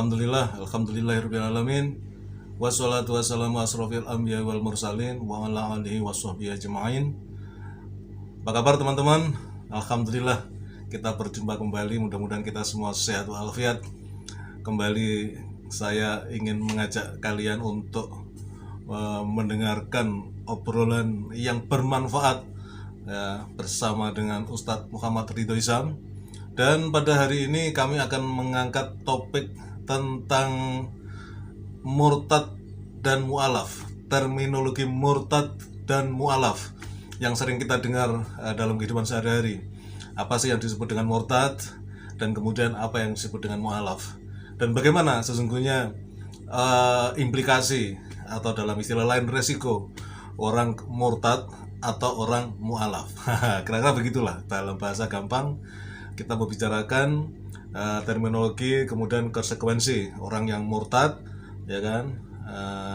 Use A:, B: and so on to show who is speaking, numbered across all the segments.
A: Alhamdulillahirrabbilalamin. Wassalatu wassalamu asrofil anbiya wal mursalin wa ala alihi wassohbihi ajma'in. Apa kabar teman-teman? Alhamdulillah kita berjumpa kembali, mudah-mudahan kita semua sehat walafiat. Kembali saya ingin mengajak kalian untuk mendengarkan obrolan yang bermanfaat bersama dengan Ustadz Muhammad Ridho Isam. Dan pada hari ini kami akan mengangkat topik tentang murtad dan mu'alaf. Terminologi murtad dan mu'alaf yang sering kita dengar dalam kehidupan sehari-hari. Apa sih yang disebut dengan murtad, dan kemudian apa yang disebut dengan mu'alaf, dan bagaimana sesungguhnya implikasi atau dalam istilah lain resiko orang murtad atau orang mu'alaf. Kira-kira begitulah dalam bahasa gampang kita membicarakan terminologi, kemudian konsekuensi orang yang murtad, ya kan?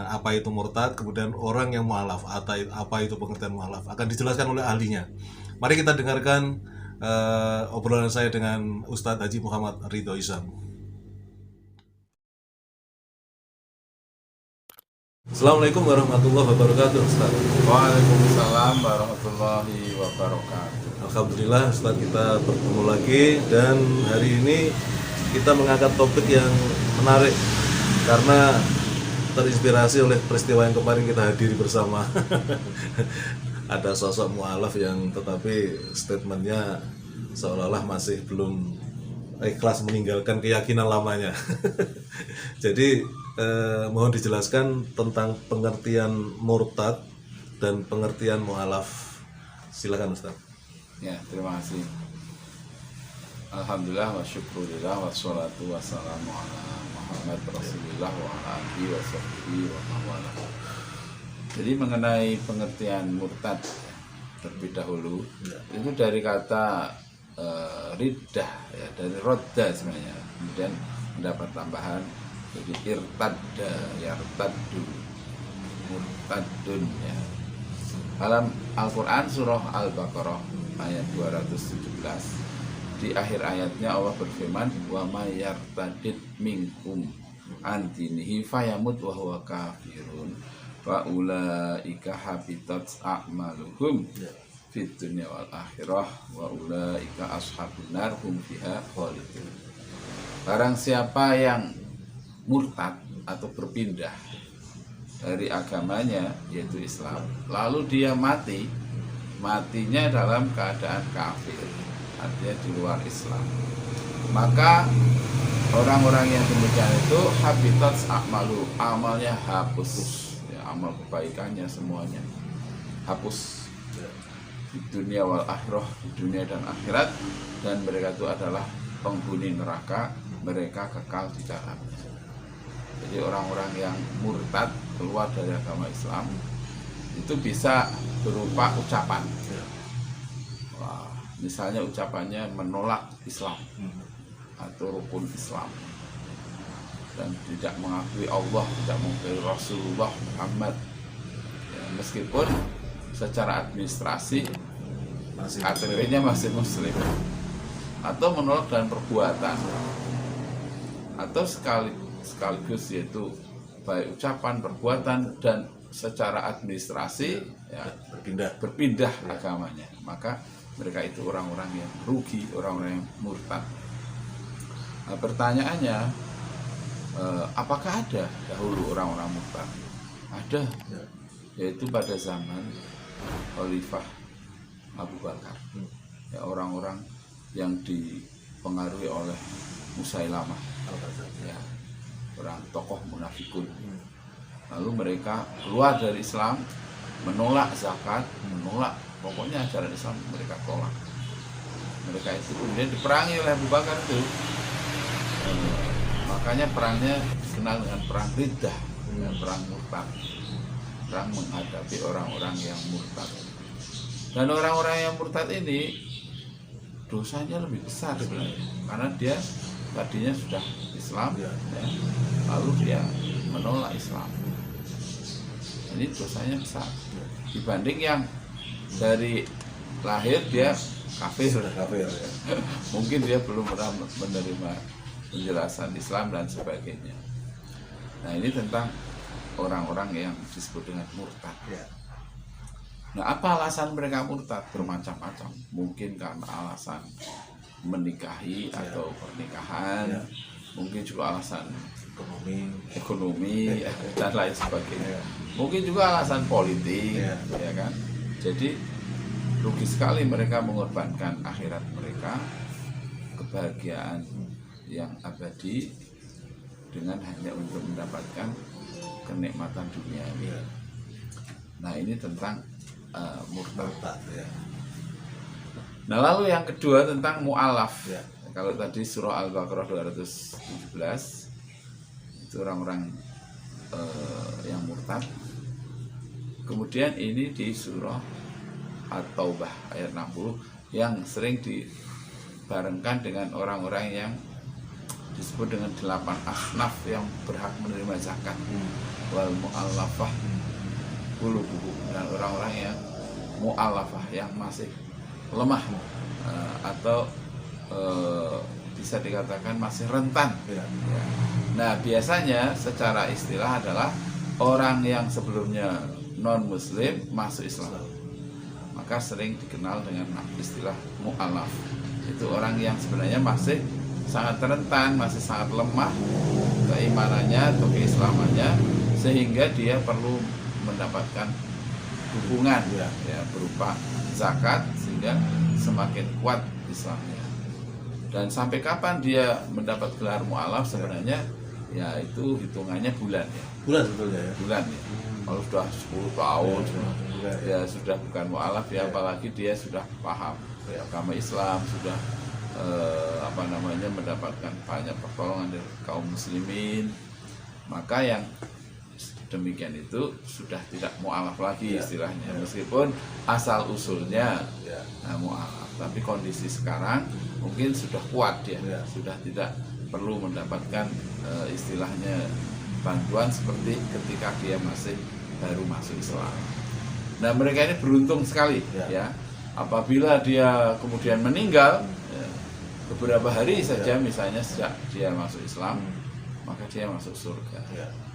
A: Apa itu murtad, kemudian orang yang mu'alaf, atau apa itu pengertian mu'alaf, akan dijelaskan oleh ahlinya. Mari kita dengarkan obrolan saya dengan Ustadz Haji Muhammad Ridho Isam. Assalamualaikum warahmatullahi wabarakatuh, Ustaz.
B: Waalaikumsalam warahmatullahi wabarakatuh.
A: Alhamdulillah, Ustaz, kita bertemu lagi, dan hari ini kita mengangkat topik yang menarik karena terinspirasi oleh peristiwa yang kemarin kita hadiri bersama. Ada sosok mu'alaf yang tetapi statementnya seolah-olah masih belum ikhlas meninggalkan keyakinan lamanya. Jadi mohon dijelaskan tentang pengertian murtad dan pengertian mu'alaf. Silakan, Ustaz.
B: Ya, terima kasih. Alhamdulillah wa syukurillah wassalatu wassalamu ala Muhammad Rasulullah wa ala alihi wa sahbihi wa mawala. Jadi mengenai pengertian murtad terlebih dahulu, itu dari kata riddah, ya, dari rodda sebenarnya, kemudian mendapat tambahan jadi irtadda, yartaddu, murtadun, ya. Dalam Al-Quran surah Al-Baqarah ayat 217, di akhir ayatnya Allah berfirman, wa may yartadid minkum an dinihi fayamut wa huwa kafirun fa ulaika habitat a'maluhum fid dunya wal akhirah wa ulaika ashabun nar hum fiha khalidun. Barang siapa yang murtad atau berpindah dari agamanya yaitu Islam, lalu dia matinya dalam keadaan kafir, artinya di luar Islam, maka orang-orang yang demikian itu habitat a'malu, amalnya hapus, ya, amal kebaikannya semuanya hapus di dunia wal akhirah, di dunia dan akhirat, dan mereka itu adalah penghuni neraka, mereka kekal di dalamnya. Jadi orang-orang yang murtad, keluar dari agama Islam, itu bisa berupa ucapan. Wah, misalnya ucapannya menolak Islam atau rukun Islam, dan tidak mengakui Allah, tidak mengakui Rasulullah Muhammad, ya, meskipun secara administrasi KTP-nya masih Muslim, atau menolak dengan perbuatan, atau sekaligus yaitu baik ucapan, perbuatan, dan secara administrasi, ya, berpindah agamanya, maka mereka itu orang-orang yang rugi, orang-orang yang murtad. Nah, pertanyaannya, apakah ada dahulu orang-orang murtad? Ada, yaitu pada zaman Khalifah Abu Bakar, ya, orang-orang yang dipengaruhi oleh Musailamah, ya, orang tokoh munafikun. Lalu mereka keluar dari Islam, menolak zakat, menolak, pokoknya ajaran Islam mereka tolak. Mereka itu kemudian diperangi oleh Abu Bakar itu. Makanya perangnya dikenal dengan perang riddah, dengan perang murtad, perang menghadapi orang-orang yang murtad. Dan orang-orang yang murtad ini dosanya lebih besar sebenarnya, karena dia tadinya sudah Islam, ya, lalu dia menolak Islam. Ini dosanya besar dibanding yang dari lahir dia kafir.
A: Sudah kafir, ya.
B: Mungkin dia belum pernah menerima penjelasan Islam dan sebagainya. Nah, ini tentang orang-orang yang disebut dengan murtad.
A: Ya.
B: Nah, apa alasan mereka murtad? Bermacam-macam. Mungkin karena alasan menikahi atau pernikahan, mungkin juga alasan ekonomi dan lain sebagainya. Mungkin juga alasan politik, ya kan? Jadi rugi sekali mereka mengorbankan akhirat mereka, kebahagiaan yang abadi dengan hanya untuk mendapatkan kenikmatan dunia ini. Nah, ini tentang murtad. Nah, lalu yang kedua tentang mu'alaf. Kalau tadi surah Al-Baqarah 217 itu orang-orang yang murtad. Kemudian ini di surah At-Taubah ayat 60 yang sering dibarengkan dengan orang-orang yang disebut dengan 8 asnaf yang berhak menerima zakat. Wal mu'allafah qulubuhum, dan orang-orang yang mu'allafah yang masih lemah atau bisa dikatakan masih rentan. Nah, biasanya secara istilah adalah orang yang sebelumnya non muslim masuk Islam, maka sering dikenal dengan istilah mu'allaf. Itu orang yang sebenarnya masih sangat rentan, masih sangat lemah keimanannya atau keislamannya, sehingga dia perlu mendapatkan dukungan ya berupa zakat sehingga semakin kuat Islamnya. Dan sampai kapan dia mendapat gelar mu'alaf sebenarnya ya itu hitungannya bulan ya.
A: Bulan sebetulnya ya.
B: Bulan ya. Kalau sudah 10 tahun ya sudah bukan mu'alaf ya, apalagi dia sudah paham agama Islam, sudah mendapatkan banyak pertolongan dari kaum muslimin, maka yang demikian itu sudah tidak mu'alaf lagi istilahnya, meskipun asal usulnya mu'alaf, tapi kondisi sekarang mungkin sudah kuat ya, sudah tidak perlu mendapatkan istilahnya bantuan seperti ketika dia masih baru masuk Islam. Nah, mereka ini beruntung sekali ya, apabila dia kemudian meninggal beberapa hari saja misalnya sejak dia masuk Islam, maka dia masuk surga.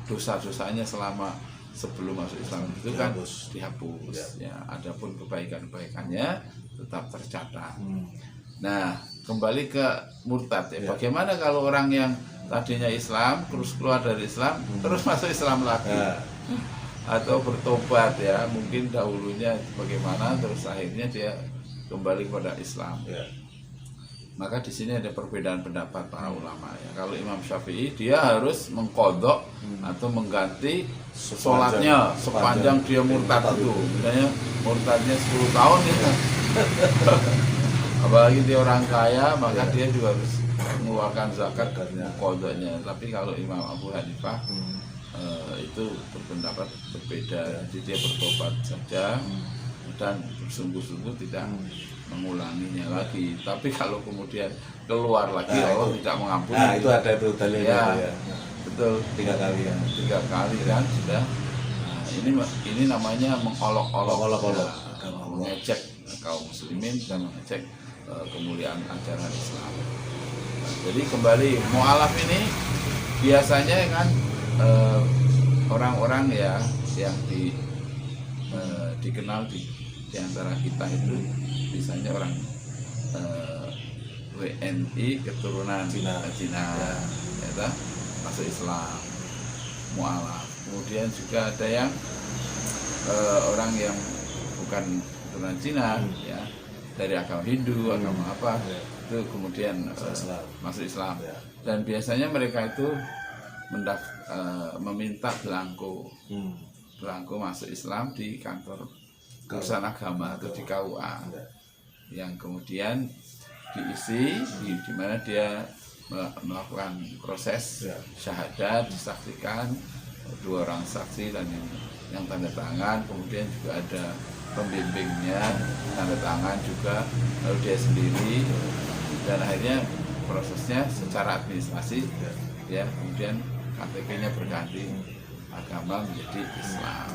B: Dosa-dosanya selama sebelum masuk Islam itu kan dihapus. Ya, adapun kebaikan-kebaikannya tetap tercatat. Nah, kembali ke murtad ya. Bagaimana kalau orang yang tadinya Islam terus keluar dari Islam terus masuk Islam lagi? Atau bertobat ya, mungkin dahulunya bagaimana terus akhirnya dia kembali kepada Islam. Maka di sini ada perbedaan pendapat para ulama ya. Kalau Imam Syafi'i dia harus mengqadha atau mengganti sholatnya sepanjang dia murtad itu. Misalnya murtadnya 10 tahun ya. Apalagi dia orang kaya, maka dia juga harus mengeluarkan zakat qadhanya. Tapi kalau Imam Abu Hanifah itu berpendapat berbeda. Jadi dia bertobat saja dan bersungguh-sungguh tidak mengulanginya lagi. Tapi kalau kemudian keluar lagi, Allah tidak mengampuni.
A: Nah, itu ada itu dalilnya ya.
B: Betul,
A: 3 kali ya.
B: 3 kali kan sudah. Nah, ini namanya mengolok-olok, mengecek kaum muslimin dan mengecek kemuliaan ajaran Islam. Nah, jadi kembali mu'alaf ini biasanya kan orang-orang ya yang dikenal di antara kita itu misalnya orang WNI keturunan Cina ya, masuk Islam, mu'alaf. Kemudian juga ada yang orang yang bukan keturunan Cina ya, dari agama Hindu, agama apa itu kemudian masuk Islam. Dan biasanya mereka itu meminta belangko masuk Islam di kantor urusan agama atau di KUA yang kemudian diisi di mana dia melakukan proses syahadat, disaksikan 2 orang saksi dan yang tanda tangan, kemudian juga ada pembimbingnya tanda tangan juga, lalu dia sendiri, dan akhirnya prosesnya secara administrasi ya kemudian KTP-nya berganti agama menjadi Islam.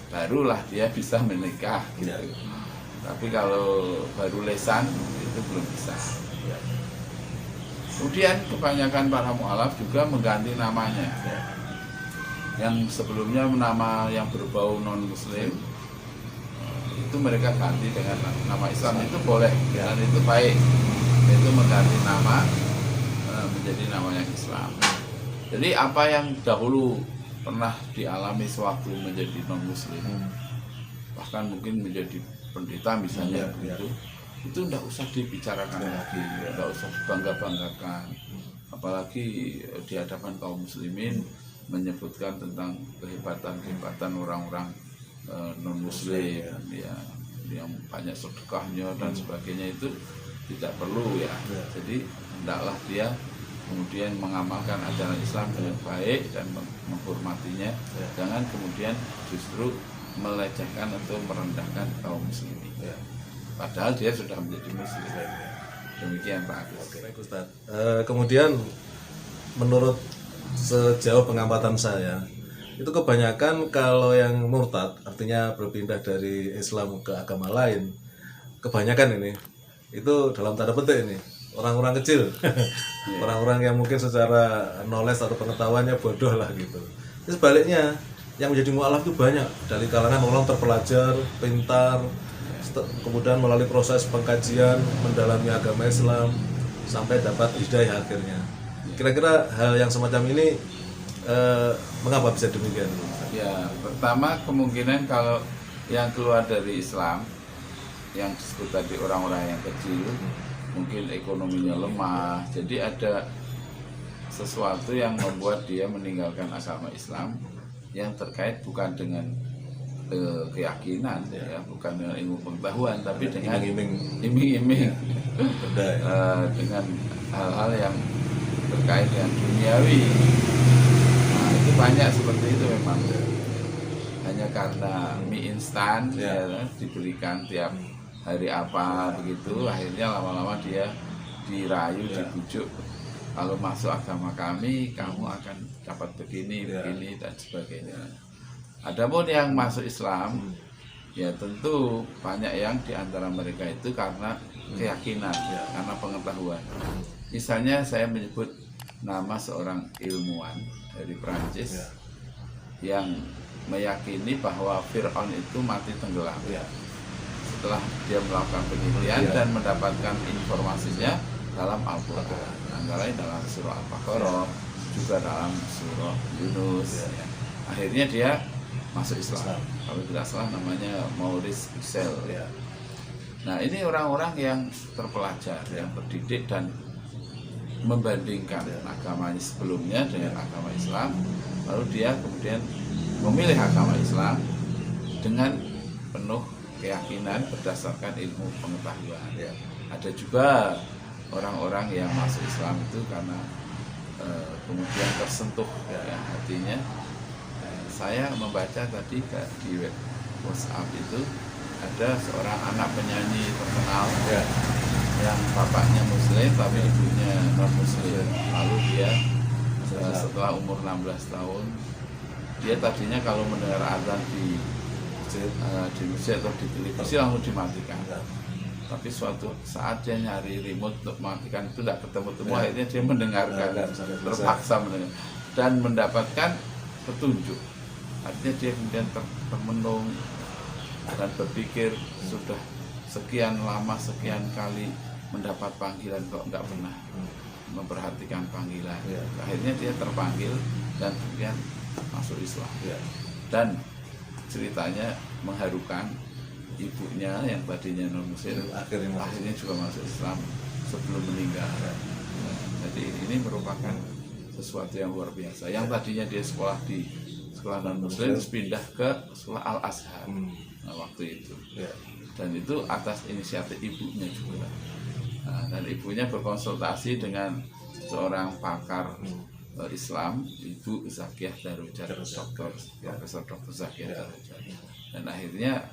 B: Barulah dia bisa menikah gitu. Tapi kalau baru lesan itu belum bisa. Kemudian kebanyakan para mualaf juga mengganti namanya. Yang sebelumnya nama yang berbau non muslim itu mereka ganti dengan nama Islam, itu boleh dan itu baik. Itu mengganti nama menjadi nama yang Islam. Jadi apa yang dahulu pernah dialami sewaktu menjadi non muslim, bahkan mungkin menjadi pendeta misalnya begitu, itu tidak usah dibicarakan lagi, tidak usah dibangga-banggakan, apalagi di hadapan kaum muslimin menyebutkan tentang kehebatan orang-orang non muslim ya, yang banyak sedekahnya dan sebagainya, itu tidak perlu ya. Jadi hendaklah dia kemudian mengamalkan ajaran Islam dengan baik dan menghormatinya, jangan kemudian justru melecehkan atau merendahkan kaum muslimin. Padahal dia sudah menjadi muslim. Demikian Pak Agus.
A: Baik Ustaz. Kemudian menurut sejauh pengamatan saya, itu kebanyakan kalau yang murtad, artinya berpindah dari Islam ke agama lain, kebanyakan ini itu dalam tanda petik ini orang-orang kecil, orang-orang yang mungkin secara knowledge atau pengetahuannya bodoh lah gitu. Terus sebaliknya yang menjadi mu'alaf itu banyak dari kalangan orang terpelajar, pintar, kemudian melalui proses pengkajian, mendalami agama Islam sampai dapat hidayah akhirnya. Kira-kira hal yang semacam ini mengapa bisa demikian?
B: Ya, pertama kemungkinan kalau yang keluar dari Islam, yang disebut tadi orang-orang yang kecil, mungkin ekonominya lemah, jadi ada sesuatu yang membuat dia meninggalkan agama Islam yang terkait bukan dengan keyakinan ya, bukan dengan ilmu pengetahuan, tapi dengan iming-iming dengan hal-hal yang terkait dengan duniawi. Nah, itu banyak seperti itu memang, hanya karena mie instan ya, diberikan tiap hari apa begitu, akhirnya lama-lama dia dirayu, dibujuk, kalau masuk agama kami kamu akan dapat begini dan sebagainya. Adapun yang masuk Islam ya tentu banyak yang diantara mereka itu karena keyakinan, karena pengetahuan. Misalnya saya menyebut nama seorang ilmuwan dari Prancis yang meyakini bahwa Fir'aun itu mati tenggelam. Setelah dia melakukan penelitian dan mendapatkan informasinya dalam Al-Quran, antara lain dalam surah Al-Baqarah, juga dalam surah Yunus. Akhirnya dia masuk Islam. Kalau tidak salah namanya Maurice Bucaille. Nah, ini orang-orang yang terpelajar, yang terdidik dan membandingkan agamanya sebelumnya dengan agama Islam, lalu dia kemudian memilih agama Islam dengan penuh keyakinan berdasarkan ilmu pengetahuan. Ada juga orang-orang yang masuk Islam itu karena kemudian tersentuh hatinya. Saya membaca tadi di WhatsApp itu ada seorang anak penyanyi terkenal yang bapaknya muslim tapi ibunya non muslim. Lalu dia setelah umur 16 tahun, dia tadinya kalau mendengar azan di masjid atau di televisi langsung dimatikan. Tapi suatu saat dia nyari remote untuk mematikan itu tidak ketemu-temu, akhirnya dia mendengarkan, terpaksa mendengar dan mendapatkan petunjuk. Artinya dia kemudian termenung dan berpikir, sudah sekian lama, sekian kali mendapat panggilan kok nggak pernah memperhatikan panggilan. Akhirnya dia terpanggil dan kemudian masuk Islam. Dan ceritanya mengharukan, ibunya yang tadinya non muslim akhirnya juga masuk Islam sebelum meninggal. Jadi ini merupakan sesuatu yang luar biasa. Yang tadinya dia sekolah di sekolah non muslim terus pindah ke sekolah Al Azhar waktu itu. Dan itu atas inisiatif ibunya juga. Dan ibunya berkonsultasi dengan seorang pakar Islam, Ibu Zakiyah Darujat, Profesor Dr. Zakiyah Darujat. Dan akhirnya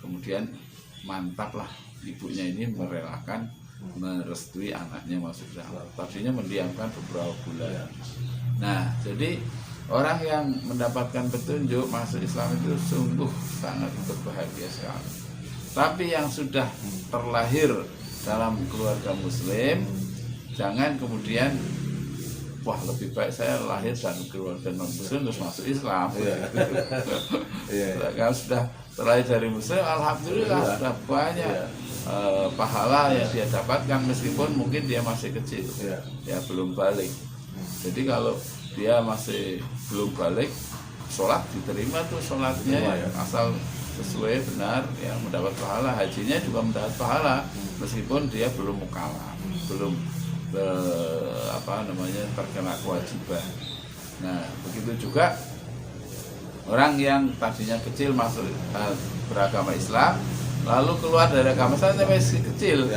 B: kemudian mantaplah ibunya ini merelakan merestui anaknya masuk Islam. Tadinya mendiamkan beberapa bulan. Nah, jadi orang yang mendapatkan petunjuk masuk Islam itu sungguh sangat berbahagia sekali. Tapi yang sudah terlahir dalam keluarga muslim jangan kemudian wah lebih baik saya lahir dan keluarga non muslim terus masuk Islam. Kalau sudah terlahir dari muslim, alhamdulillah sudah banyak pahala yang dia dapatkan meskipun mungkin dia masih kecil, ya belum balik. Jadi kalau dia masih belum balik, sholat diterima tuh sholatnya, asal sesuai benar, ya mendapat pahala. Hajinya juga mendapat pahala meskipun dia belum mukallaf, belum terkena kewajiban. Nah begitu juga orang yang tadinya kecil masuk beragama Islam, lalu keluar dari agama Islam masih kecil,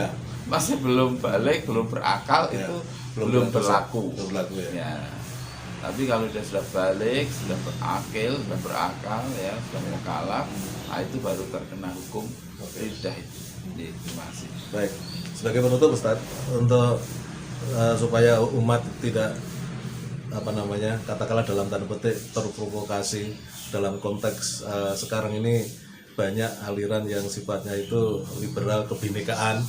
B: masih belum balik, belum berakal, itu belum berlaku. Ya. Tapi kalau dia sudah balik, sudah berakil, sudah berakal, ya sudah mukallaf, itu baru terkena hukum riddah itu. Terima kasih.
A: Baik, sebagai penutup Ustaz, untuk supaya umat tidak katakanlah dalam tanda petik terprovokasi dalam konteks sekarang ini banyak aliran yang sifatnya itu liberal kebinekaan.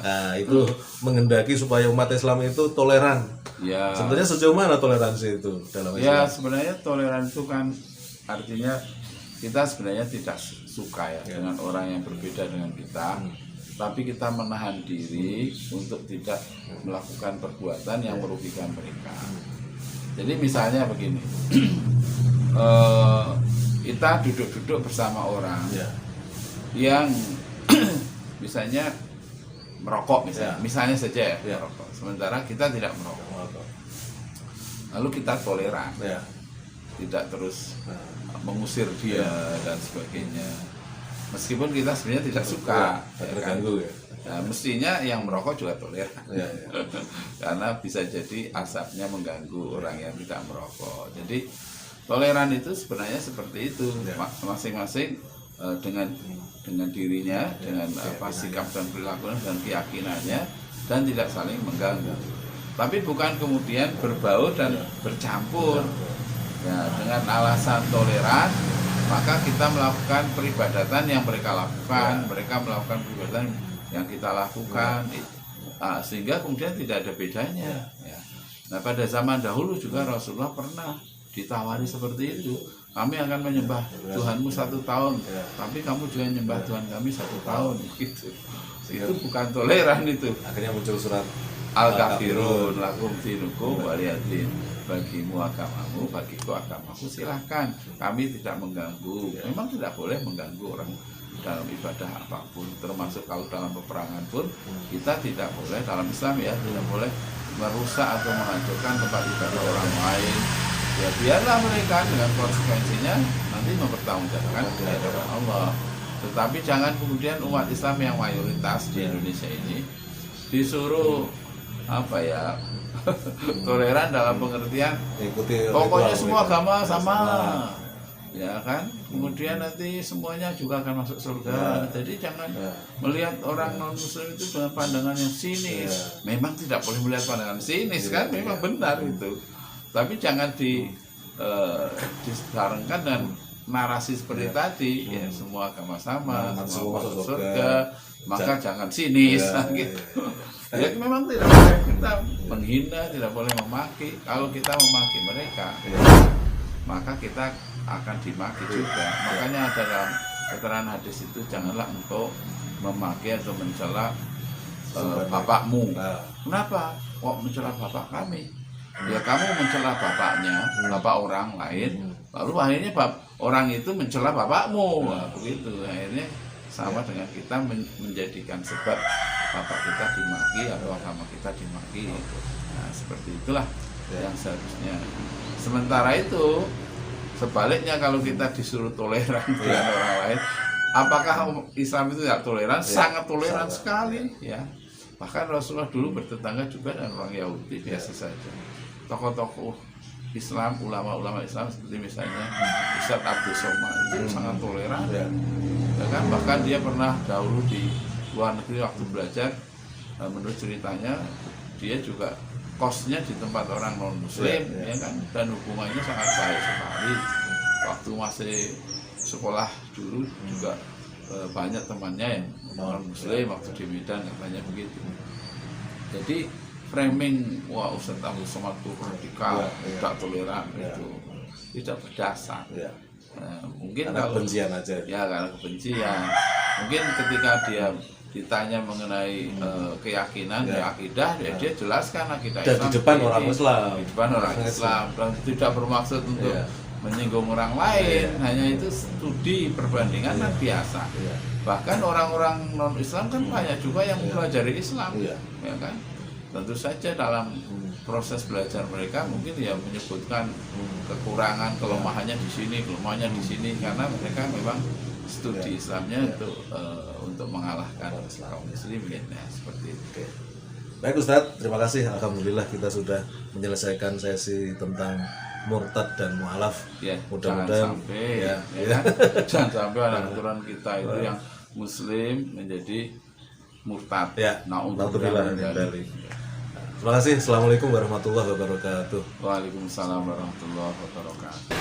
A: Nah, itu menghendaki supaya umat Islam itu toleran.
B: Ya.
A: Sebenarnya sejauh mana toleransi itu dalam Islam?
B: Ya, sebenarnya toleran itu kan artinya kita sebenarnya tidak suka dengan orang yang berbeda dengan kita. Tapi kita menahan diri untuk tidak melakukan perbuatan yang merugikan mereka. Jadi misalnya begini, kita duduk-duduk bersama orang yang misalnya merokok, misalnya saja merokok. Sementara kita tidak merokok. Lalu kita toleran, tidak terus mengusir dia dan sebagainya. Meskipun kita sebenarnya tidak suka,
A: terganggu ya.
B: Nah, mestinya yang merokok juga toleran, karena bisa jadi asapnya mengganggu orang yang tidak merokok. Jadi toleran itu sebenarnya seperti itu, masing-masing dengan dirinya, dengan sikap dan perilakunya dan keyakinannya, dan tidak saling mengganggu. Tapi bukan kemudian berbau dan bercampur. Ya, dengan alasan toleran, maka kita melakukan peribadatan yang mereka lakukan, mereka melakukan peribadatan yang kita lakukan, sehingga kemudian tidak ada bedanya. Nah pada zaman dahulu juga Rasulullah pernah ditawari seperti itu. Kami akan menyembah Tuhanmu 1 tahun, tapi kamu juga menyembah Tuhan kami 1 tahun. Gitu. Itu bukan toleran itu.
A: Akhirnya muncul surat
B: Al-Kafirun lakum dinukum waliyadin. Bagimu agamamu, bagiku agamaku, silahkan, kami tidak mengganggu. Memang tidak boleh mengganggu orang dalam ibadah apapun, termasuk kalau dalam peperangan pun kita tidak boleh, dalam Islam ya, tidak boleh merusak atau menghancurkan tempat ibadah orang lain. Ya biarlah mereka dengan konsekuensinya nanti mempertanggungjawabkan di hadapan Allah. Tetapi jangan kemudian umat Islam yang mayoritas di Indonesia ini disuruh toleran dalam pengertian pokoknya semua agama sama, ya kan, kemudian nanti semuanya juga akan masuk surga. Jadi jangan melihat orang non muslim itu dengan pandangan yang sinis. Memang tidak boleh melihat pandangan sinis, kan, memang benar itu, tapi jangan dibarengkan dengan narasi seperti tadi, ya semua agama sama, semua masuk surga, maka jangan sinis, gitu. Ya memang tidak boleh kita menghina, tidak boleh memaki. Kalau kita memaki mereka, maka kita akan dimaki juga. Makanya ada dalam keterangan hadis itu, janganlah engkau memaki atau mencela bapakmu. Kenapa? Kok mencela bapak kami? Ya kamu mencela bapaknya, bapak orang lain, lalu akhirnya orang itu mencela bapakmu. Nah, begitu. Akhirnya sama dengan kita menjadikan sebab bapak kita dimaki atau agama kita dimaki. Nah seperti itulah yang seharusnya. Sementara itu sebaliknya, kalau kita disuruh toleran dengan orang lain, apakah Islam itu tidak toleran? Sangat toleran sekali, ya. Bahkan Rasulullah dulu bertetangga juga dengan orang Yahudi biasa saja. Tokoh-tokoh Islam, ulama-ulama Islam seperti misalnya Ustaz Abdul Somad itu sangat toleran, ya kan? Bahkan dia pernah dahulu di luar negeri waktu belajar, menurut ceritanya dia juga kosnya di tempat orang non muslim, ya kan, dan hubungannya sangat baik sekali. Waktu masih sekolah dulu juga banyak temannya yang non muslim, waktu di Medan katanya begitu. Jadi framing wah Ustadz Abdul Somad itu radikal,
A: Ya.
B: tidak toleran
A: Ya.
B: itu tidak berdasar.
A: Ya.
B: Mungkin
A: Karena
B: kalau
A: kebencian aja.
B: ya karena kebencian. Mungkin ketika dia ditanya mengenai keyakinan,
A: Ya.
B: akidah, dia jelaskan akidah
A: Dan
B: Islam
A: di depan
B: seperti
A: orang
B: ini.
A: Islam.
B: Di depan orang Islam dan tidak bermaksud untuk
A: Ya.
B: menyinggung orang lain,
A: Ya.
B: hanya itu studi perbandingan yang biasa.
A: Ya.
B: Bahkan orang-orang non Islam kan banyak juga yang
A: Ya.
B: mempelajari Islam,
A: Ya.
B: ya kan? Tentu saja dalam proses belajar mereka mungkin ya menyebutkan kekurangan, kelemahannya di sini, kelemahannya di sini, karena mereka memang studi
A: Ya.
B: Islamnya
A: Ya.
B: untuk mengalahkan kaum muslimin, ya seperti itu.
A: Oke. Baik Ustadz, terima kasih. Alhamdulillah kita sudah menyelesaikan sesi tentang murtad dan mu'alaf.
B: Ya,
A: Mudah-mudahan
B: jangan sampai,
A: ya,
B: ya kan? Jangan sampai anak keturunan kita itu yang muslim menjadi murtad.
A: Ya,
B: Na'udzubillah
A: alhamdulillah.
B: min dzalik.
A: Terima kasih. Assalamualaikum warahmatullahi wabarakatuh.
B: Waalaikumsalam warahmatullahi wabarakatuh.